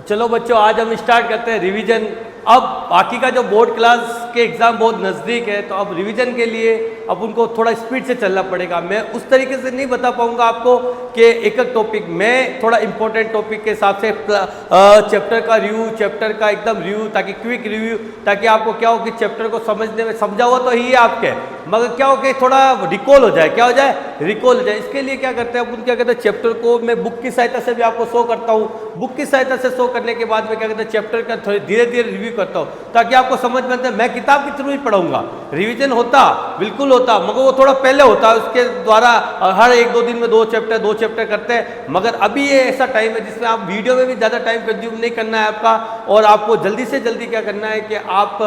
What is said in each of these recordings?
चलो बच्चों, आज हम स्टार्ट करते हैं रिवीजन। अब बाकी का जो बोर्ड क्लास के एग्ज़ाम बहुत नज़दीक है, तो अब रिवीजन के लिए अब उनको थोड़ा स्पीड से चलना पड़ेगा। मैं उस तरीके से नहीं बता पाऊंगा आपको कि एक एक टॉपिक, मैं थोड़ा इंपॉर्टेंट टॉपिक के हिसाब से चैप्टर का रिव्यू, चैप्टर का एकदम रिव्यू, ताकि क्विक रिव्यू, ताकि आपको क्या हो कि चैप्टर को समझने में, समझा हुआ तो ही है आपके, मगर क्या हो कि थोड़ा रिकॉल हो जाए। क्या हो जाए? रिकॉल हो जाए। इसके लिए क्या करते हैं अपन, क्या कहते हैं, चैप्टर को मैं बुक की सहायता से भी आपको शो करता हूँ। बुक की सहायता से शो करने के बाद में क्या कहते हैं, चैप्टर का थोड़ी धीरे धीरे रिव्यू करता हूँ, ताकि आपको समझ में आता है। मैं किताब के थ्रू ही पढ़ाऊंगा, रिवीजन होता बिल्कुल होता, मगर वो थोड़ा पहले होता है, उसके द्वारा हर एक दो दिन में दो चैप्टर करते हैं। मगर अभी ये ऐसा टाइम है जिसमें आप वीडियो में भी ज़्यादा टाइम कंज्यूम नहीं करना है आपका, और आपको जल्दी से जल्दी क्या करना है कि आप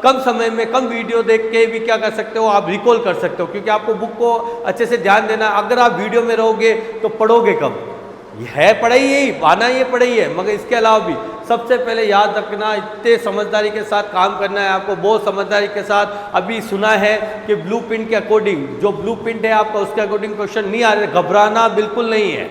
कम समय में कम वीडियो देख के भी क्या कर सकते हो, आप रिकॉल कर सकते हो। क्योंकि आपको बुक को अच्छे से ध्यान देना। अगर आप वीडियो में रहोगे तो पढ़ोगे कब? ये है पढ़ाई, यही बहाना, ये पढ़ाई है। मगर इसके अलावा भी सबसे पहले याद रखना, इतने समझदारी के साथ काम करना है आपको, बहुत समझदारी के साथ। अभी सुना है कि ब्लूप्रिंट के अकॉर्डिंग, जो ब्लूप्रिंट है आपका, उसके अकॉर्डिंग क्वेश्चन नहीं आ रहे। घबराना बिल्कुल नहीं है,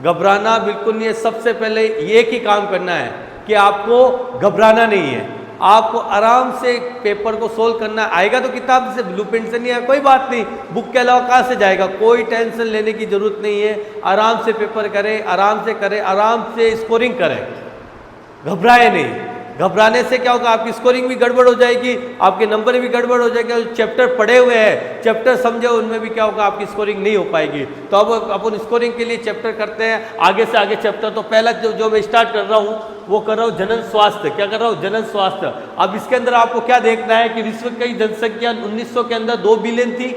घबराना बिल्कुल नहीं है। सबसे पहले एक ही काम करना है कि आपको घबराना नहीं है, आपको आराम से पेपर को सोल्व करना आएगा तो किताब से, ब्लूप्रिंट से नहीं आएगा कोई बात नहीं, बुक के अलावा कहाँ से जाएगा, कोई टेंशन लेने की जरूरत नहीं है। आराम से पेपर करें, आराम से करें, आराम से स्कोरिंग करें, घबराए नहीं। घबराने से क्या होगा, आपकी स्कोरिंग भी गड़बड़ हो जाएगी, आपके नंबर भी गड़बड़ हो जाएगा। चैप्टर पढ़े हुए हैं, चैप्टर समझे, उनमें भी क्या होगा, आपकी स्कोरिंग नहीं हो पाएगी। तो अब अपन स्कोरिंग के लिए चैप्टर करते हैं, आगे से आगे चैप्टर। तो पहला जो मैं स्टार्ट कर रहा हूँ वो कर रहा हूँ जनन स्वास्थ्य। क्या कर रहा हूँ? जनन स्वास्थ्य। अब इसके अंदर आपको क्या देखना है कि विश्व की जनसंख्या 1900 के अंदर 2 बिलियन थी।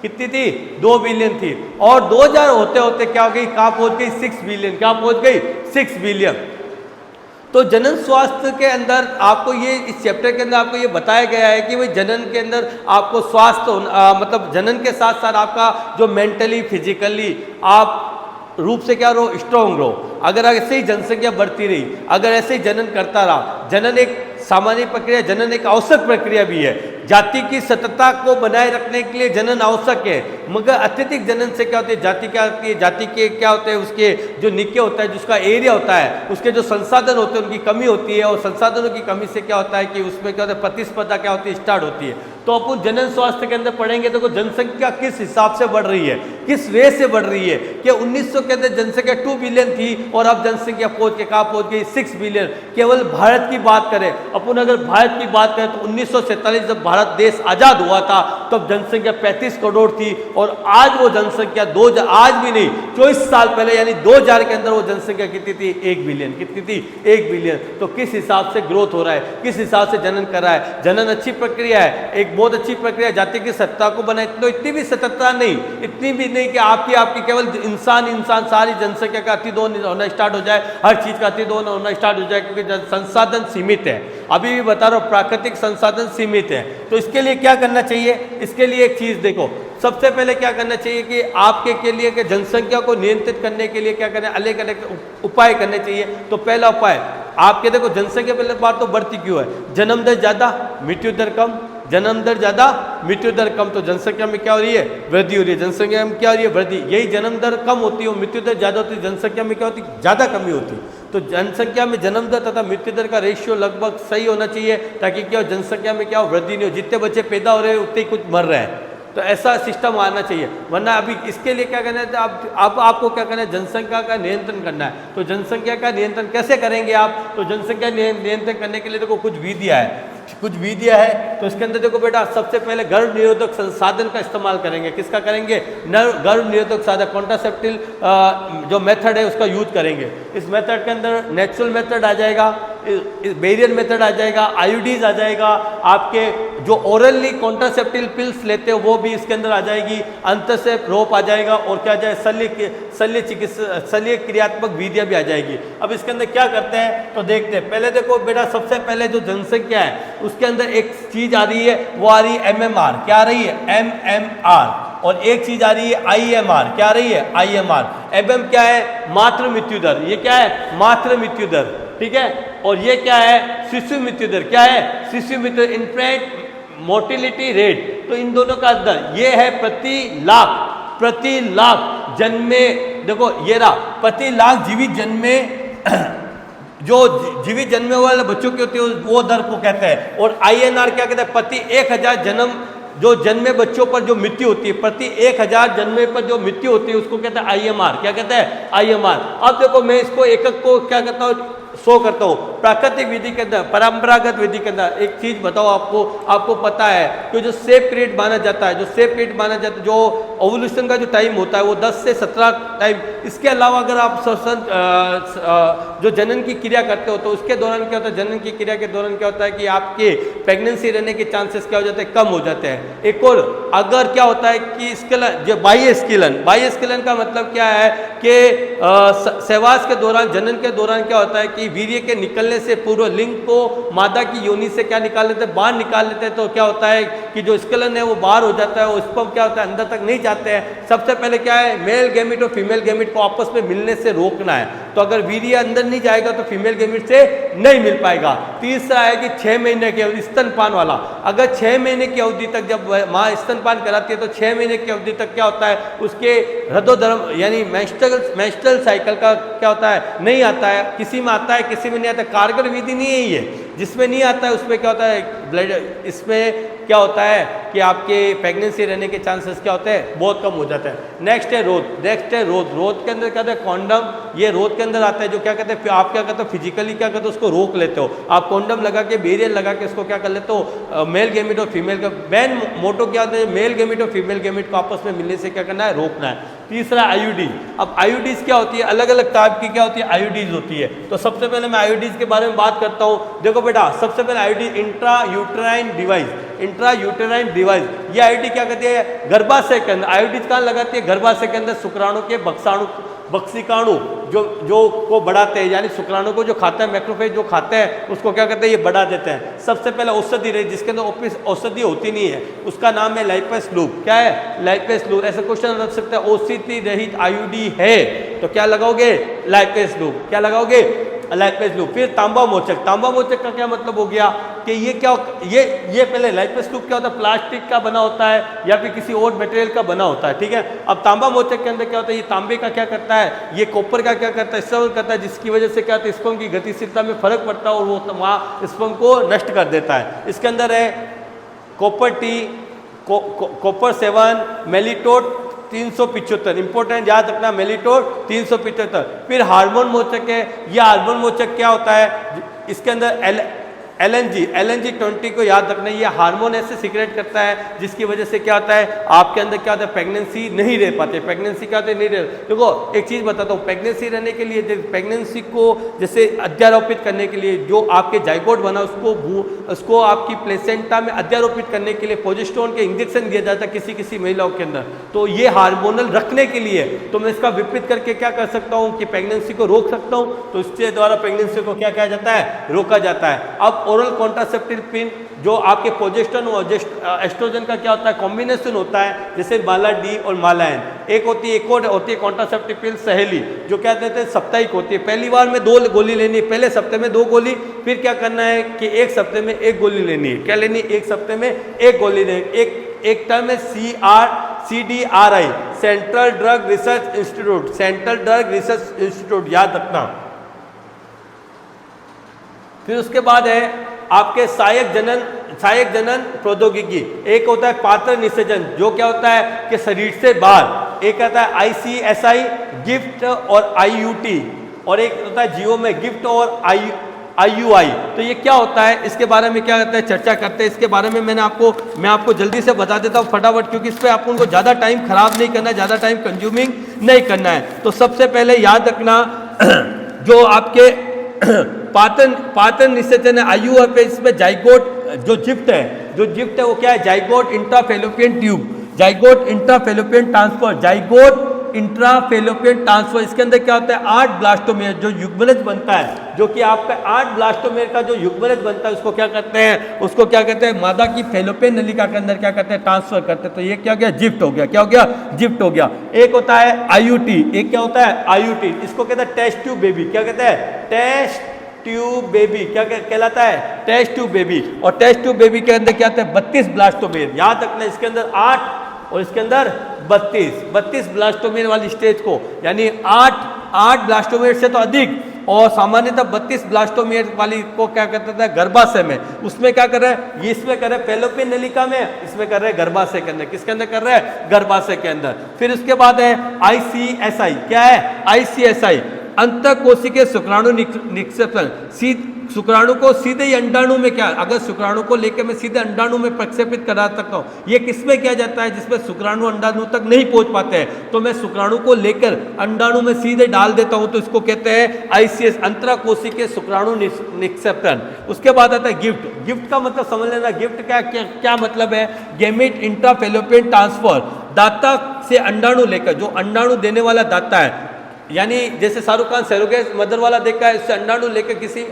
कितनी थी? 2 बिलियन थी। और 2000 होते होते क्या हो गई, कहाँ पहुँच गई? 6 बिलियन। क्या पहुँच गई? 6 बिलियन। तो जनन स्वास्थ्य के अंदर आपको ये, इस चैप्टर के अंदर आपको ये बताया गया है कि भाई जनन के अंदर आपको स्वास्थ्य मतलब जनन के साथ साथ आपका जो मेंटली फिजिकली आप रूप से क्या रहो, स्ट्रॉन्ग रहो। अगर ऐसे ही जनसंख्या बढ़ती रही, अगर ऐसे ही जनन करता रहा, जनन एक सामान्य प्रक्रिया, जनन एक आवश्यक प्रक्रिया भी है। जाति की सततता को बनाए रखने के लिए जनन आवश्यक है। मगर अत्यधिक जनन से क्या होती है, जाति क्या होती है, जाति के क्या होते हैं, उसके जो निके होता है, जिसका एरिया होता है, उसके जो संसाधन होते हैं उनकी कमी होती है। और संसाधनों की कमी से क्या होता है कि उसमें क्या होता है, प्रतिस्पर्धा क्या होती है, स्टार्ट होती है। तो अपन जनन स्वास्थ्य के अंदर पढ़ेंगे तो जनसंख्या किस हिसाब से बढ़ रही है, किस वे से बढ़ रही है। कि 1900 के अंदर जनसंख्या 2 बिलियन थी और अब जनसंख्या पहुंच के कहाँ पहुंच गई? 6 बिलियन। केवल भारत की बात करें अपन, अगर भारत की बात करें तो 1947 जब भारत देश आजाद हुआ था तब जनसंख्या 35 करोड़ थी। और आज वो जनसंख्या आज भी नहीं, 24 साल पहले यानी 2000 के अंदर वो जनसंख्या कितनी थी? 1 बिलियन। कितनी थी? 1 बिलियन। तो किस हिसाब से ग्रोथ हो रहा है, किस हिसाब से जनन कर रहा है। जनन अच्छी प्रक्रिया है, एक बहुत अच्छी प्रक्रिया, जाति की सत्ता को बनाए। तो इतनी भी सततता नहीं, इतनी भी नहीं कि आपकी केवल इंसान सारी जनसंख्या का अतिदोहन होना स्टार्ट हो जाए, हर चीज का अतिदोहन होना स्टार्ट हो जाए, क्योंकि संसाधन सीमित है। अभी भी बता रहा हूं, प्राकृतिक संसाधन सीमित है। तो इसके लिए क्या करना चाहिए? इसके लिए एक चीज देखो, सबसे पहले क्या करना चाहिए कि आपके के लिए कि जनसंख्या को नियंत्रित करने के लिए क्या करना है, अलग अलग उपाय करने चाहिए। तो पहला उपाय आपके देखो, जनसंख्या पहले बात तो बढ़ती क्यों है? जन्म दर ज्यादा, मृत्यु दर कम। जन्म दर ज्यादा, मृत्यु दर कम, तो जनसंख्या में क्या हो रही है? वृद्धि हो रही है। जनसंख्या में क्या हो रही है? वृद्धि। यही जन्म दर कम होती है और मृत्यु दर ज्यादा होती है, जनसंख्या में क्या होती है? ज्यादा कमी होती है। तो जनसंख्या में जन्म दर तथा मृत्यु दर का रेशियो लगभग सही होना चाहिए, ताकि क्या हो, जनसंख्या में क्या हो, वृद्धि नहीं हो। जितने बच्चे पैदा हो रहे हैं उतने ही कुछ मर रहे हैं। तो ऐसा सिस्टम आना चाहिए। वरना अभी इसके लिए क्या करना है, अब आपको क्या करना है, जनसंख्या का नियंत्रण करना है। तो जनसंख्या का नियंत्रण कैसे करेंगे आप? तो जनसंख्या नियंत्रण करने के लिए देखो कुछ विधियां है, तो इसके अंदर देखो बेटा, सबसे पहले गर्भ निरोधक संसाधन का इस्तेमाल करेंगे। किसका करेंगे? गर्भ निरोधक साधन, कॉन्ट्रासेप्टिव जो मेथड है उसका यूज करेंगे। इस मेथड के अंदर नेचुरल मेथड आ जाएगा, बेरियर मेथड आ जाएगा, आईयूडीज आ जाएगा, आपके जो ओरली कॉन्ट्रासेप्टिव पिल्स लेते हो वो भी इसके अंदर आ जाएगी, अंत से रोप आ जाएगा, और क्या जाए, शल्य क्रियात्मक विधियां भी आ जाएगी। अब इसके अंदर क्या करते हैं तो देखते हैं। पहले देखो बेटा, सबसे पहले जो जनसंख्या है उसके अंदर एक चीज आ रही है, वो आ रही है MMR। क्या आ रही है? MMR। और एक चीज आ रही है IMR। क्या आ रही है? IMR। MM क्या है? मातृ मृत्यु दर। ये क्या है? मातृ मृत्यु दर। ठीक है। और ये क्या है? शिशु मृत्यु दर। क्या है? शिशु मृत्यु, इन्फेंट मोर्टेलिटी रेट। तो इन दोनों का दर ये है प्रति लाख जन्मे। देखो ये रहा, प्रति लाख जीवित जन्मे जो जीवित जन्मे वाले बच्चों की होती है वो दर को कहते हैं। और INR क्या कहते हैं, प्रति 1000 जन्म जो जन्मे बच्चों पर जो मृत्यु होती है, प्रति 1000 जन्मे पर जो मृत्यु होती है उसको कहते हैं IMR। क्या कहते हैं? IMR। अब देखो मैं इसको एकक को क्या करता हूँ, शो करता हूँ। प्राकृतिक विधि के अंदर, परंपरागत विधि के अंदर एक चीज बताओ आपको पता है कि जो सेफ पीरियड माना जाता है, जो ओवल्यूशन का जो टाइम होता है वो 10 से 17 टाइम। इसके अलावा अगर आप जो जनन की क्रिया करते हो तो उसके दौरान क्या होता है, जनन की क्रिया के दौरान क्या होता है कि आपके प्रेगनेंसी रहने के चांसेस क्या हो जाते हैं, कम हो जाते हैं। एक और अगर क्या होता है कि स्खलन, जो बाह्य स्खलन का मतलब क्या है कि सहवास के दौरान, जनन के दौरान क्या होता है कि वीर्य के निकलने से पूर्व लिंग को मादा की योनि से क्या निकाल लेते हैं, बाहर निकाल लेते हैं। तो क्या होता है कि जो स्खलन है वो बाहर हो जाता है और स्पर्म क्या होता है, अंदर तक नहीं जाते हैं। सबसे पहले क्या है, मेल गैमेट और फीमेल गैमेट को आपस में मिलने से रोकना है। तो अगर वीर्य अंदर नहीं जाएगा तो फीमेल गैमेट से नहीं मिल पाएगा। तीसरा है कि 6 महीने की अवधि, स्तनपान वाला। अगर 6 महीने की अवधि तक जब माँ स्तनपान कराती है तो 6 महीने की अवधि तक क्या होता है, उसके हृदोधर्म यानी मेंस्ट्रुअल साइकिल का क्या होता है, नहीं आता है। किसी में आता है, किसी में नहीं आता। कारगर विधि नहीं है ये, जिसमें नहीं आता है उसमें क्या होता है, ब्लड, इसमें क्या होता है कि आपके प्रेगनेंसी रहने के चांसेस क्या होते हैं, बहुत कम हो जाते हैं। नेक्स्ट है रोध। रोध के अंदर क्या होता है, कॉन्डम। ये रोध के अंदर आता है जो क्या कहते हैं, आप क्या करते हो, फिजिकली क्या करते हो, उसको रोक लेते हो। आप कॉन्डम लगा के, बैरियर लगा के उसको क्या कर लेते हो, मेल गैमेट और फीमेल का मेन मोटो क्या होता है, मेल गैमेट और फीमेल गैमेट को आपस में मिलने से क्या करना है, रोकना है। तीसरा आईयूडी। अब आईयूडीज क्या होती है, अलग अलग टाइप की क्या होती है, आईयूडीज होती है। तो सबसे पहले मैं आईयूडीज के बारे में बात करता हूँ। देखो बेटा, सबसे पहले आईयूडी इंट्रा यूटेराइन डिवाइस। ये आईयूडी क्या कहती है, गर्भाशय के अंदर। आईयूडीज कहाँ लगाती है, गर्भाशय के अंदर शुक्राणु के बक्सिकाणु जो को बढ़ाते हैं, यानी शुक्राणु को जो खाता है, मैक्रोफेज जो खाते हैं उसको क्या कहते हैं, ये बढ़ा देते हैं। सबसे पहले औषधि रहित, जिसके अंदर औषधि होती नहीं है, उसका नाम है लाइपेस लूप। क्या है, लाइपेस लूप। ऐसा क्वेश्चन रख सकते हैं, औषधि रहित आईयूडी है तो क्या लगाओगे, लाइपेस लूप। क्या लगाओगे, लाइपेस लूप। फिर तांबा मोचक का क्या मतलब हो गया कि ये पहले लाइपेस लूप क्या होता है, प्लास्टिक का बना होता है या फिर किसी और मटेरियल का बना होता है, ठीक है। अब तांबा मोचक के अंदर क्या होता है, ये तांबे का क्या करता है, ये कॉपर का क्या करता है, स्ट्रगल करता है, जिसकी वजह से क्या होता है, स्पर्म की गतिशीलता में फर्क पड़ता है और वो वहाँ स्पर्म को नष्ट कर देता है। इसके अंदर है कॉपर टी, कॉपर 7, मेलिटोट 375, इंपॉर्टेंट याद रखना, मेलिटोट 375। फिर हार्मोन मोचक है। यह हार्मोन मोचक क्या होता है, इसके अंदर LNG 20 को याद रखना। ये हार्मोन ऐसे सीक्रेट करता है जिसकी वजह से क्या होता है, आपके अंदर क्या होता है, प्रेगनेंसी नहीं रह पाते। प्रेगनेंसी क्या होता है, नहीं रह। देखो एक चीज़ बताता हूँ, प्रेगनेंसी रहने के लिए, प्रेगनेंसी को जैसे अध्यारोपित करने के लिए जो आपके जाइगोट बना उसको आपकी प्लेसेंटा में अध्यारोपित करने के लिए प्रोजेस्टेरोन के इंजेक्शन दिया जाता है किसी महिलाओं के अंदर। तो ये हार्मोनल रखने के लिए, तो मैं इसका विपरीत करके क्या कर सकता हूँ कि प्रेगनेंसी को रोक सकता हूँ। तो इसके द्वारा प्रेगनेंसी को क्या किया जाता है, रोका जाता है। अब ओरल कॉन्ट्रासेप्टिव पिन, जो आपके प्रोजेस्टेरोन और एस्ट्रोजन का क्या होता है, कॉम्बिनेशन होता है, जैसे माला डी और माला एन। एक होती है कॉन्ट्रासेप्टिव पिल सहेली, जो क्या कहते हैं, साप्ताहिक होती है। पहली बार में 2 गोली लेनी है, पहले सप्ते में 2 गोली। फिर क्या करना है कि एक सप्ते में 1 गोली लेनी है। क्या लेनी है, एक सप्ते में 1 गोली लेनी। एक टर्म है CDRI, central drug research institute, याद रखना। फिर उसके बाद है आपके सहायक जनन प्रौद्योगिकी। एक होता है पात्र निषेचन, जो क्या होता है कि शरीर से बाहर। एक आता है ICSI, गिफ्ट और IUT, और एक होता है जियो में गिफ्ट और IUI। तो ये क्या होता है, इसके बारे में क्या करते हैं, चर्चा करते हैं। इसके बारे में मैं आपको जल्दी से बता देता हूँ फटाफट, क्योंकि इस पर आप उनको ज़्यादा टाइम खराब नहीं करना है, ज़्यादा टाइम कंज्यूमिंग नहीं करना है। तो सबसे पहले याद रखना, जो आपके पातन निषेचन है IUI पे, इसमें जाइगोट जो जिफ्ट है वो क्या है, zygote intrafallopian tube, zygote intrafallopian transfer. इसके अंदर क्या होता है, 8 ब्लास्टोमेर जो युग्मनज बनता है, जो कि आपका 8 ब्लास्टोमेर का जो युग्मनज बनता है, उसको क्या कहते हैं, मादा की फेलोपियन नलिका के अंदर क्या करते हैं, ट्रांसफर करते हैं। तो ये क्या हो गया, जिफ्ट हो गया। क्या हो गया, जिफ्ट हो गया। एक होता है IUT, एक क्या होता है, IUT, इसको कहते हैं टेस्ट ट्यूब बेबी। क्या कहते हैं, टेस्ट ट्यूब बेबी। क्या कहलाता है, टेस्ट ट्यूब बेबी। और टेस्ट ट्यूब बेबी के अंदर क्या होता है, 32 ब्लास्टोमेर। याद रखना, इसके अंदर 8 और इसके अंदर 32 ब्लास्टोमेर वाली स्टेज को, यानी 8 ब्लास्टोमेर से तो अधिक और सामान्यतः 32 ब्लास्टोमियर वाली को क्या कहते थे गर्भाशय में, उसमें क्या कर रहे हैं, ये इसमें कर रहे हैं फैलोपियन नलिका में, इसमें कर रहे हैं गर्भाशय के अंदर, किसके अंदर कर रहे हैं, गर्भाशय के अंदर। फिर उसके बाद है ICSI, क्या है ICSI, अंतःकोशिकीय शुक्राणु निक्षेपण, शुक्राणु को सीधे ही अंडाणु में, क्या अगर शुक्राणु को लेकर मैं सीधे अंडाणु में प्रक्षेपित करा सकता हूँ, ये किसमें किया जाता है, जिसमें शुक्राणु अंडाणु तक नहीं पहुंच पाते हैं, तो मैं शुक्राणु को लेकर अंडाणु में सीधे डाल देता हूं, तो इसको कहते हैं ICS, अंतःकोशिकीय शुक्राणु निक्षेपण। उसके बाद आता है गिफ्ट। गिफ्ट का मतलब समझ लेना, गिफ्ट क्या मतलब है, गैमेट इंट्राफैलोपियन ट्रांसफर, दाता से अंडाणु लेकर, जो अंडाणु देने वाला दाता है, यानी जैसे शाहरुख खान सरोगेट मदर वाला देखा है, उससे अंडाणु लेकर किसी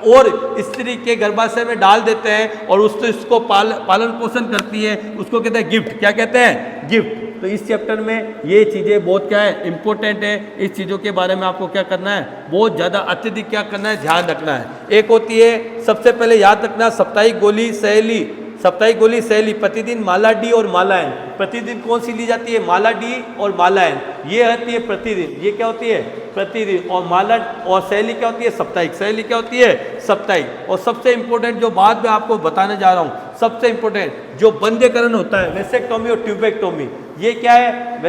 और स्त्री के गर्भाशय में डाल देते हैं और उससे इसको पालन पोषण करती है, उसको कहते हैं गिफ्ट। क्या कहते हैं, गिफ्ट। तो इस चैप्टर में ये चीज़ें बहुत क्या है, इंपॉर्टेंट है। इस चीज़ों के बारे में आपको क्या करना है, बहुत ज़्यादा अत्यधिक क्या करना है, ध्यान रखना है। एक होती है, सबसे पहले याद रखना, साप्ताहिक गोली सहेली, साप्ताहिक गोली सहेली, प्रतिदिन माला डी और माला एन। प्रतिदिन कौन सी ली जाती है, माला डी और माला एन, ये होती है प्रतिदिन, ये क्या होती है, प्रतिदिन। और माला और सहेली क्या होती है, साप्ताहिक। सहेली क्या होती है, साप्ताहिक। और सबसे इंपॉर्टेंट जो बात मैं आपको बताने जा रहा हूँ, सबसे इंपॉर्टेंट जो बंध्यकरण होता है, वेसेक्टोमी और ट्यूबेक्टोमी, ये क्या है,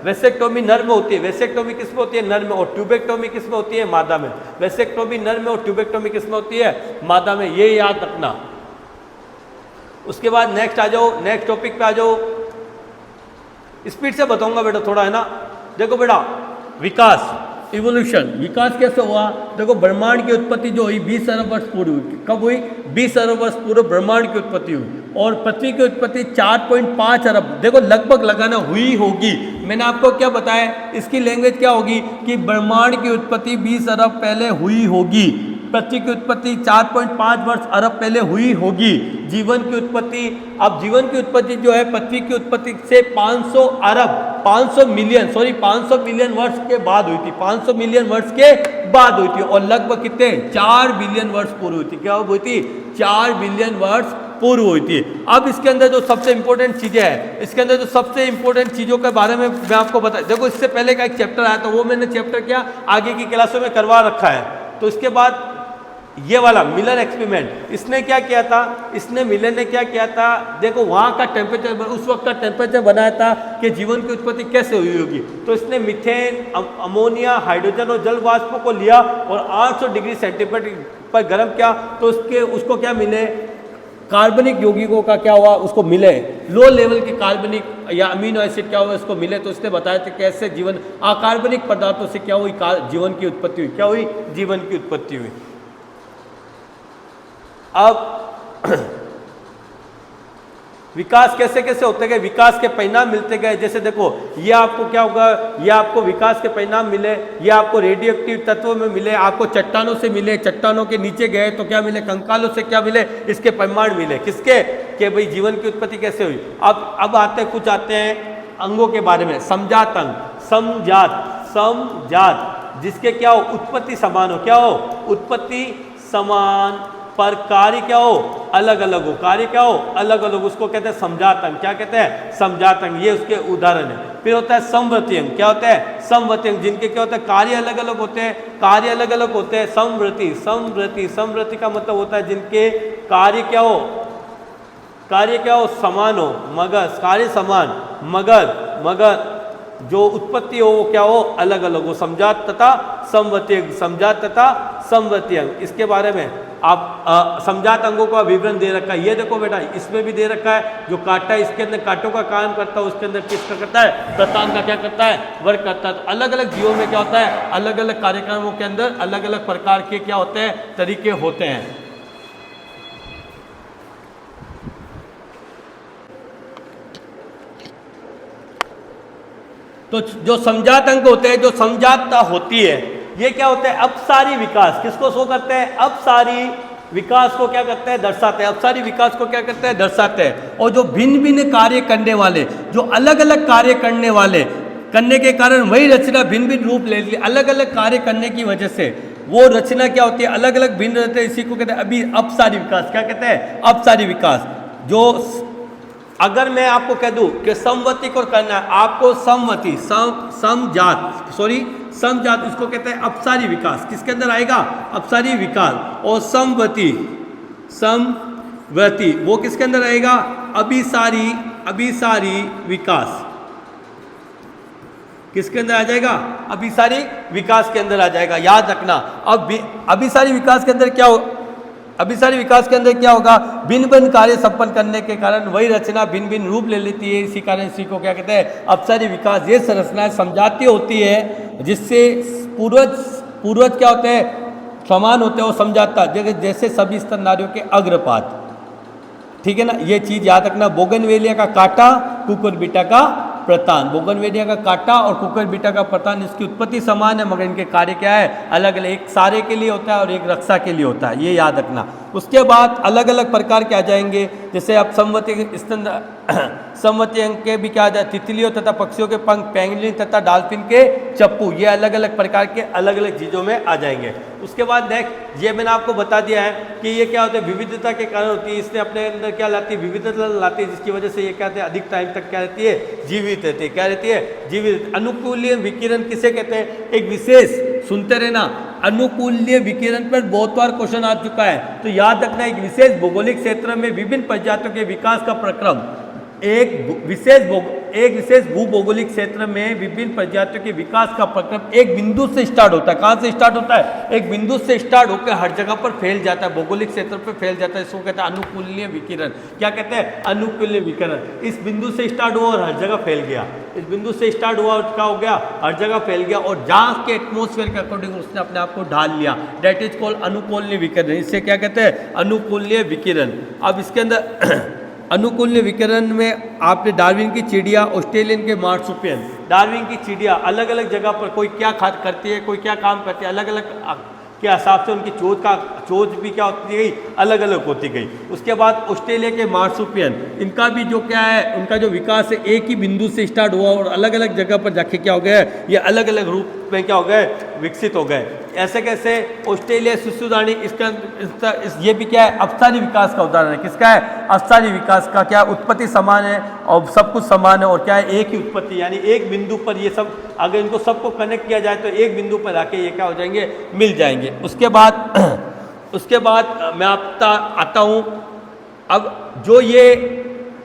वेसेक्टोमी नर में होती है। वेसेक्टोमी किस में होती है, नर में। और ट्यूबेक्टोमी किस में होती है, मादा में। वेसेक्टोमी नर में और ट्यूबेक्टोमी किस में होती है, मादा में। ये याद रखना। उसके बाद नेक्स्ट आ जाओ, नेक्स्ट टॉपिक पे आ जाओ। स्पीड से बताऊंगा बेटा थोड़ा, है ना। देखो बेटा, विकास, इवोल्यूशन, विकास कैसे हुआ। देखो, ब्रह्मांड की उत्पत्ति जो हुई 20 अरब वर्ष पूर्व हुई। कब हुई, 20 अरब वर्ष पूर्व ब्रह्मांड की उत्पत्ति हुई। और पृथ्वी की उत्पत्ति 4.5 अरब, देखो लगभग लगाना हुई होगी। मैंने आपको क्या बताया, इसकी लैंग्वेज क्या होगी कि ब्रह्मांड की उत्पत्ति 20 अरब पहले हुई होगी, पृथ्वी की उत्पत्ति 4.5 वर्ष अरब पहले हुई होगी। जीवन की उत्पत्ति, अब जीवन की उत्पत्ति जो है पृथ्वी की उत्पत्ति से 500 मिलियन वर्ष के बाद हुई थी। 500 मिलियन वर्ष के बाद हुई थी। और लगभग कितने, 4 बिलियन वर्ष पूर्व हुई थी। क्या हुई थी, 4 बिलियन वर्ष पूर्व हुई थी। अब इसके अंदर जो सबसे इंपॉर्टेंट चीजें हैं, इसके अंदर जो सबसे इंपॉर्टेंट चीजों के बारे में मैं आपको बता, देखो इससे पहले का एक चैप्टर आया था, वो मैंने चैप्टर क्या आगे की क्लासों में करवा रखा है। तो इसके बाद ये वाला मिलर एक्सपेरिमेंट, इसने क्या किया था, इसने मिलर ने क्या किया था, देखो वहाँ का टेम्परेचर, उस वक्त का टेम्परेचर बनाया था कि जीवन की उत्पत्ति कैसे हुई होगी। तो इसने मीथेन, अमोनिया, हाइड्रोजन और जल वाष्पों को लिया और 800 डिग्री सेंटीग्रेड पर गर्म किया। तो उसको क्या मिले, कार्बनिक यौगिकों का क्या हुआ, उसको मिले लो लेवल के कार्बनिक या अमीनो एसिड क्या हुआ, उसको मिले। तो उसने बताया था कैसे जीवन अकार्बनिक पदार्थों से क्या हुई, जीवन की उत्पत्ति हुई। क्या हुई, जीवन की उत्पत्ति हुई। अब विकास कैसे कैसे होते गए, विकास के परिणाम मिलते गए। जैसे देखो, ये आपको क्या होगा, ये आपको विकास के परिणाम मिले, ये आपको रेडियो एक्टिव तत्वों में मिले, आपको चट्टानों से मिले, चट्टानों के नीचे गए तो क्या मिले, कंकालों से क्या मिले, इसके परिमाण मिले। किसके, कि भाई जीवन की उत्पत्ति कैसे हुई। अब आते कुछ आते हैं अंगों के बारे में। समजात अंग, समजात जिसके क्या हो, उत्पत्ति समान हो। क्या हो, उत्पत्ति समान, पर कार्य क्या हो, अलग अलग हो। कार्य क्या हो, अलग अलग, उसको कहते हैं समजात अंग। क्या कहते हैं, समजात अंग। ये उसके उदाहरण है। फिर होता है समवर्ती अंग। क्या होता है, समवर्ती अंग, जिनके क्या होता है, कार्य अलग अलग होते हैं, कार्य अलग अलग होते हैं। समवर्ती का मतलब होता है जिनके कार्य क्या हो, समान हो, मगर कार्य समान, मगर जो उत्पत्ति हो वो क्या हो, अलग अलग हो। समजात तथा समवर्ती अंग, समजात तथा समवर्ती अंग। इसके बारे में आप समजात अंगों का विवरण दे रखा है। ये देखो बेटा, इसमें भी दे रखा है। जो कांटा है, इसके अंदर कांटों का काम करता है, उसके अंदर किसका करता है, प्रतांग का क्या करता है, वर्क करता है। तो अलग अलग जीवों में क्या होता है, अलग अलग कार्यक्रमों के अंदर अलग अलग प्रकार के क्या होते हैं, तरीके होते हैं। तो जो समजात अंग होते हैं, जो समजातता होती है, ये क्या होता है, अपसारी विकास। किसको शो करते हैं, अपसारी विकास को क्या करते हैं, दर्शाते हैं। अपसारी विकास को क्या करते हैं, दर्शाते हैं। और जो भिन्न भिन्न कार्य करने वाले, जो अलग अलग कार्य करने के कारण वही रचना भिन्न भिन्न रूप ले ली। अलग अलग कार्य करने की वजह से वो रचना क्या होती है, अलग अलग भिन्न रहते हैं। इसी को कहते हैं अभी अपसारी विकास। क्या कहते हैं, अपसारी विकास। जो अगर मैं आपको कह दूं कि समवर्ती को करना है, आपको समवर्ती, समजात उसको कहते हैं अपसारी विकास, किसके अंदर आएगा? अपसारी विकास। और समवती वो किसके अंदर आएगा? अभिसारी विकास, किसके अंदर आ जाएगा? अभिसारी विकास के अंदर आ जाएगा। याद रखना। अब अभिसारी विकास के अंदर क्या होगा? भिन्न भिन्न कार्य संपन्न करने के कारण वही रचना भिन्न भिन्न रूप ले लेती है। इसी कारण इसी को क्या कहते हैं? अपसारी विकास। ये संरचनाएं समजातीय होती है, जिससे पूर्वज क्या होते हैं? समान होते हैं और समझाता, जैसे सभी स्तनधारियों के अग्रपात। ठीक है ना, ये चीज याद रखना। बोगनवेलिया का कांटा, कुकुरबिटा का प्रतान। बोगनवेलिया का कांटा और कुकुरबिटा का प्रतान, इसकी उत्पत्ति समान है मगर इनके कार्य क्या है? अलग अलग। एक सारे के लिए होता है और एक रक्षा के लिए होता है, ये याद रखना। उसके बाद अलग अलग प्रकार के आ जाएंगे, जैसे आप समवती अंग के भी क्या आ जाए? तितलियों तथा पक्षियों के पंख, पेंगुइन तथा डॉल्फिन के चप्पू, ये अलग अलग प्रकार के अलग अलग चीज़ों में आ जाएंगे। उसके बाद नेक्स्ट, ये मैंने आपको बता दिया है कि ये क्या होता है? विविधता के कारण होती है। इसने अपने अंदर क्या लाती है? विविधता लाती है, जिसकी वजह से ये क्या कहते हैं? अधिक टाइम तक क्या रहती है? जीवित रहती है। क्या रहती है? जीवित। अनुकूलीय विकिरण किसे कहते हैं? एक विशेष, सुनते रहना, अनुकूलीय विकिरण पर बहुत बार क्वेश्चन आ चुका है, तो याद रखना। एक विशेष भौगोलिक क्षेत्र में विभिन्न प्रजातियों के विकास का प्रक्रम, एक विशेष भूभौगोलिक क्षेत्र में विभिन्न प्रजातियों के विकास का प्रक्रम एक बिंदु से स्टार्ट होता है। कहाँ से स्टार्ट होता है? एक बिंदु से स्टार्ट होकर हर जगह पर फैल जाता है, भौगोलिक क्षेत्र पर फैल जाता है। इसको कहते हैं अनुकूलनीय विकिरण। क्या कहते हैं? अनुकूलनीय विकिरण। इस बिंदु से स्टार्ट हुआ और हर जगह फैल गया। इस बिंदु से स्टार्ट हुआ और क्या हो गया? हर जगह फैल गया, और जहाँ के एटमोस्फेयर के अकॉर्डिंग उसने अपने आप को ढाल लिया। डेट इज कॉल्ड अनुकूलनीय विकिरण। इससे क्या कहते हैं? अनुकूलनीय विकिरण। अब इसके अंदर अनुकूलनीय विकिरण में आपने डार्विन की चिड़िया, ऑस्ट्रेलियन के मार्सुपियन, डार्विन की चिड़िया अलग अलग जगह पर कोई क्या करती है, कोई क्या काम करती है, अलग अलग के हिसाब से उनकी चोंच भी क्या होती गई? अलग अलग होती गई। उसके बाद ऑस्ट्रेलिया के मार्सुपियन, इनका भी जो क्या है? उनका जो विकास है एक ही बिंदु से स्टार्ट हुआ और अलग अलग जगह पर जाके क्या हो गया? ये अलग अलग रूप में क्या हो गए? विकसित हो गए। ऐसे कैसे? ऑस्ट्रेलिया शिशुदानी, ये भी क्या है? अपसारी विकास का उदाहरण है। किसका है? अपसारी विकास का। क्या उत्पत्ति समान है और सब कुछ समान है, और क्या है? एक ही उत्पत्ति, यानी एक बिंदु पर ये सब, अगर इनको सबको कनेक्ट किया जाए तो एक बिंदु पर आके ये क्या हो जाएंगे? मिल जाएंगे। उसके बाद मैं आता हूँ। अब जो ये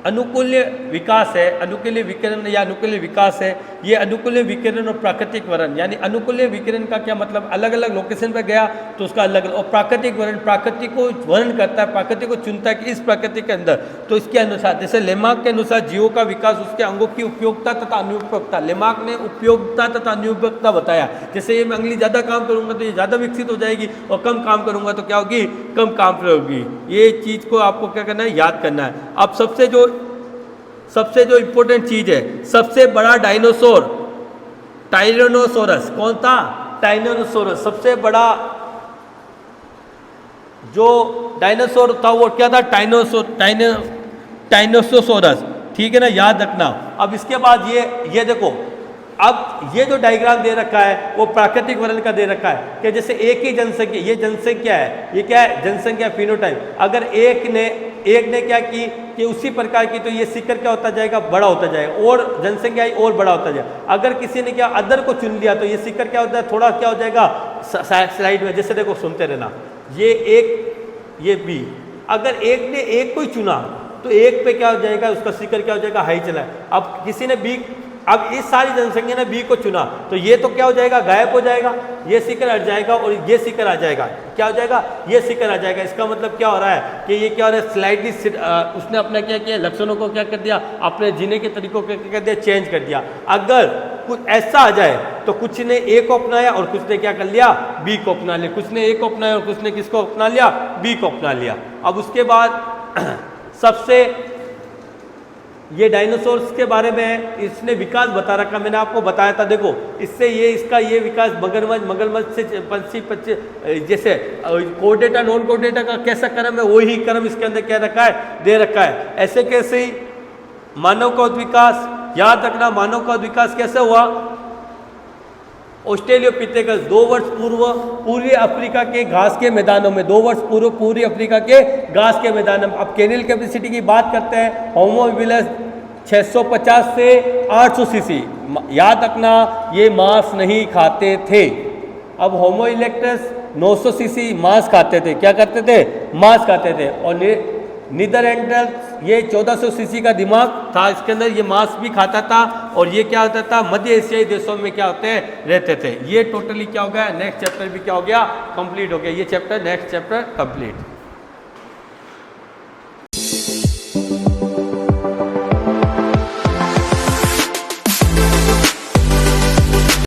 अनुकूल्य विकास है, अनुकूल्य विकिरण या अनुकूल्य विकास है, ये अनुकूल्य विकिरण और प्राकृतिक वरण, यानी अनुकूल्य विकिरण का क्या मतलब? अलग अलग लोकेशन पर गया तो उसका अलग, और प्राकृतिक वरण, प्राकृतिक को वर्ण करता है, प्राकृतिक को चुनता है कि इस प्रकृति के अंदर, तो इसके अनुसार, जैसे लेमार्क के अनुसार जीवों का विकास उसके अंगों की उपयोगिता तथा अनुपयोगिता, लेमार्क ने उपयोगिता तथा अनुपयोगिता बताया। जैसे ये मैं अंगुली ज़्यादा काम करूँगा तो ये ज़्यादा विकसित हो जाएगी, और कम काम करूँगा तो क्या होगी? कम काम होगी। ये चीज़ को आपको क्या करना है? याद करना है। अब सबसे जो इम्पोर्टेंट चीज है, सबसे बड़ा डायनासोर टाइरेनोसोरस कौन था? टाइरेनोसोरस। सबसे बड़ा जो डायनासोर था वो क्या था? टाइरेनोसोरस। ठीक है ना, याद रखना। अब इसके बाद ये देखो, अब ये जो डायग्राम दे रखा है वो प्राकृतिक वर्ण का दे रखा है कि जैसे एक ही जनसंख्या, ये जनसंख्या है, ये क्या है? जनसंख्या, फिनोटाइप। अगर एक ने क्या की कि उसी प्रकार की, तो ये शिखर क्या होता जाएगा? बड़ा होता जाएगा, और जनसंख्या और बड़ा होता जाएगा। अगर किसी ने क्या अदर को चुन लिया तो ये शिखर क्या होता है? थोड़ा क्या हो जाएगा? स्लाइड में। जैसे देखो, सुनते रहना, ये एक, ये बी, अगर एक ने एक को ही चुना तो एक पे क्या हो जाएगा? उसका शिखर क्या हो जाएगा? हाई चला है। अब किसी ने बी, अब इस सारी जनसंख्या ने बी को चुना तो ये तो क्या हो जाएगा? गायब हो जाएगा, ये शिखर हट जाएगा और ये शिखर आ जाएगा। क्या हो जाएगा? ये शिखर आ जाएगा। इसका मतलब क्या हो रहा है कि ये क्या हो रहा है? स्लाइडली उसने अपना क्या किया? लक्षणों को क्या कर दिया? अपने जीने के तरीकों को क्या कर दिया? चेंज कर दिया। अगर कुछ ऐसा आ जाए तो कुछ ने ए को अपनाया और कुछ ने क्या कर लिया? बी को अपना लिया। कुछ ने ए को अपनाया और कुछ ने किसको अपना लिया? बी को अपना लिया। अब उसके बाद सबसे, ये डायनासोर्स के बारे में इसने विकास बता रखा, मैंने आपको बताया था। देखो, इससे इसका विकास मगरमच्छ से पंछी जैसे कोडेटा नॉन कोडेटा का कैसा क्रम है, वही क्रम इसके अंदर क्या रखा है? दे रखा है। ऐसे कैसे ही मानव का विकास, याद रखना, मानव का विकास कैसे हुआ? ऑस्ट्रेलियोपिथेकस 2 वर्ष पूर्व पूर्वी अफ्रीका के घास के मैदानों में, 2 वर्ष पूर्व पूर्वी अफ्रीका के घास के मैदानों में। अब कैनिल कैपेसिटी की बात करते हैं, होमो हबिलिस 650 से 800 सीसी, याद रखना ये मांस नहीं खाते थे। अब होमो इरेक्टस 900 सीसी मांस खाते थे, क्या करते थे, मांस खाते थे। और नीदरलैंडर्स ये 1400 सीसी का दिमाग था, इसके अंदर ये मांस भी खाता था और ये क्या होता था, मध्य एशियाई देशों में क्या होते हैं, रहते थे। ये टोटली क्या हो गया, नेक्स्ट चैप्टर भी क्या हो गया, कंप्लीट हो गया। ये चैप्टर नेक्स्ट चैप्टर कंप्लीट।